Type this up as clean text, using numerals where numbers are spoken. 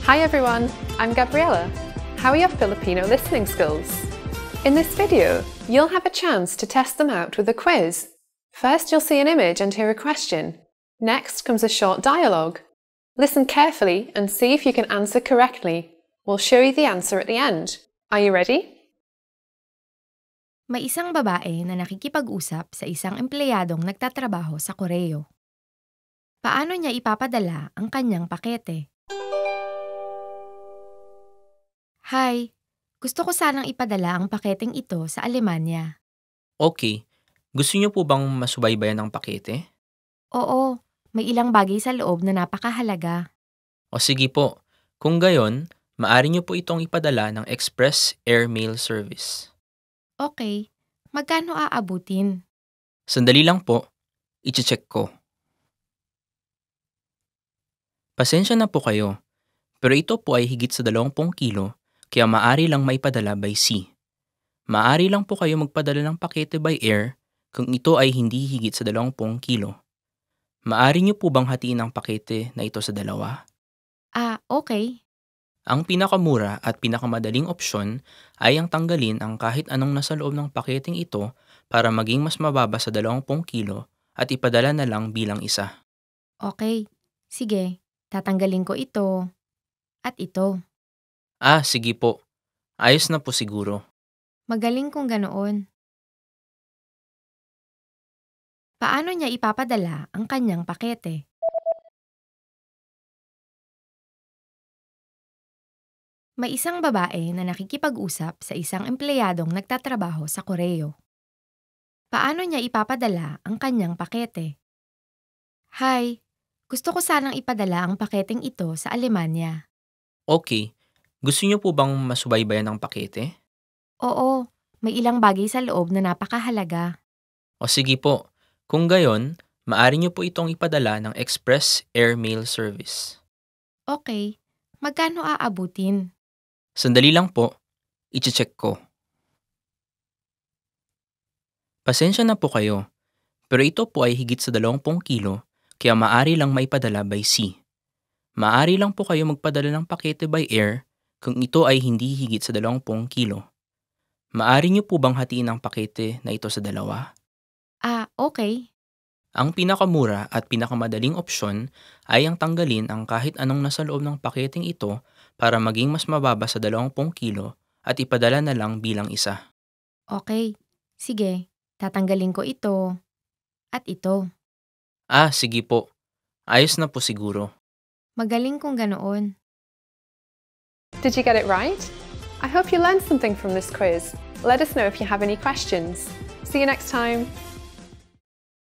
Hi everyone, I'm Gabriella. How are your Filipino listening skills? In this video, you'll have a chance to test them out with a quiz. First, you'll see an image and hear a question. Next comes a short dialogue. Listen carefully and see if you can answer correctly. We'll show you the answer at the end. Are you ready? May isang babae na nakikipag-usap sa isang empleyadong nagtatrabaho sa Koreo. Paano niya ipapadala ang kanyang pakete? Hi, gusto ko sanang ipadala ang paketeng ito sa Alemanya. Okay, gusto niyo po bang masubaybayan ng pakete? Oo, may ilang bagay sa loob na napakahalaga. O sige po, kung gayon, maaari niyo po itong ipadala ng Express Air Mail Service. Okay, magkano aabutin? Sandali lang po, i-check ko. Pasensya na po kayo, pero ito po ay higit sa 20 kilo, kaya maaari lang maipadala by sea. Maaari lang po kayo magpadala ng pakete by air kung ito ay hindi higit sa 20 kilo. Maaari niyo po bang hatiin ang pakete na ito sa dalawa? Okay. Ang pinakamura at pinakamadaling opsyon ay ang tanggalin ang kahit anong nasa loob ng paketeng ito para maging mas mababa sa 20 kilo at ipadala na lang bilang isa. Okay, sige, tatanggalin ko ito at ito. Sige po. Ayos na po siguro. Magaling kung ganoon. Paano niya ipapadala ang kanyang pakete? May isang babae na nakikipag-usap sa isang empleyadong nagtatrabaho sa Koreo. Paano niya ipapadala ang kanyang pakete? Hi, gusto ko sanang ipadala ang paketeng ito sa Alemanya. Okay. Gusto niyo po bang masubaybayan ng pakete? Oo, may ilang bagay sa loob na napakahalaga. O sige po. Kung gayon, maaari niyo po itong ipadala ng Express Air Mail Service. Okay, magkano aabutin? Sandali lang po, i-check ko. Pasensya na po kayo, pero ito po ay higit sa 20 kilo, kaya maaari lang maipadala by sea. Maaari lang po kayo magpadala ng pakete by air kung ito ay hindi higit sa 20 kilo. Maaari niyo po bang hatiin ang pakete na ito sa dalawa? Okay. Ang pinakamura at pinakamadaling opsyon ay ang tanggalin ang kahit anong nasa loob ng paketeng ito para maging mas mababa sa 20 kilo at ipadala na lang bilang isa. Okay, sige, tatanggalin ko ito at ito. Sige po. Ayos na po siguro. Magaling kung ganoon. Did you get it right? I hope you learned something from this quiz. Let us know if you have any questions. See you next time.